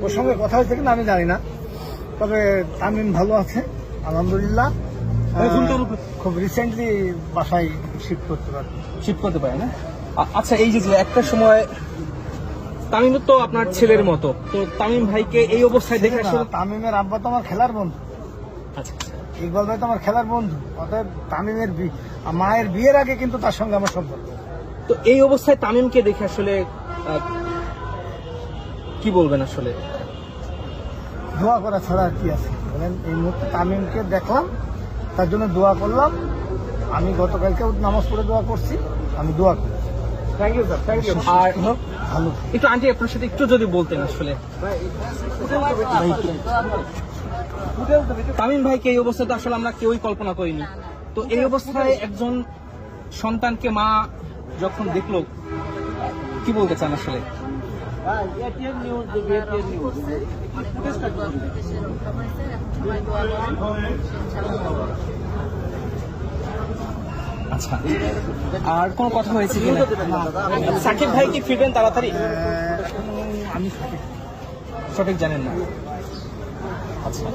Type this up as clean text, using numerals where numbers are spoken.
ওর সঙ্গে কথা হয়েছে কিনা আমি জানি না, তবে তামিম ভালো আছে আলহামদুলিল্লাহ। খুব রিসেন্টলি বাসায় শিফট করতে পারে না। আচ্ছা, এই যে একটা সময় তামিম তো আপনার ছেলের মতো, তো তামিম ভাইকে এই অবস্থায় দেখে আসলে তামিমের আব্বা তো আমার খেলার বন্ধু। আচ্ছা, ইকবাল ভাই তো আমার খেলার বন্ধু, অতএব তামিমের মায়ের বিয়ের আগে কিন্তু তার সঙ্গে আমার সম্পর্ক। তো এই অবস্থায় তামিমকে দেখে আসলে কি বলবেন আসলে? দোয়া করা ছাড়া আর কি আছে বলেন? এই মুহূর্তে তামিমকে দেখলাম, তার জন্য দোয়া করলাম। আমি গতকালকে নামাজ পড়ে দোয়া করছি, আমি দোয়া করি। Thank you sir, thank you. আর ভালো একটু আন্টি আপনার সাথে একটু যদি বলতেন আসলে তামিম ভাইকে এই অবস্থাতে আসলে আমরা কেউই কল্পনা করিনি। তো এই অবস্থায় একজন সন্তানকে মা যখন দেখলো, কি বলতে চান আসলে? আচ্ছা, আর কোনো কথা হয়েছে কিনা? সাকিব ভাই কি ফিরবেন তাড়াতাড়ি? আমি সঠিক জানেন না। আচ্ছা।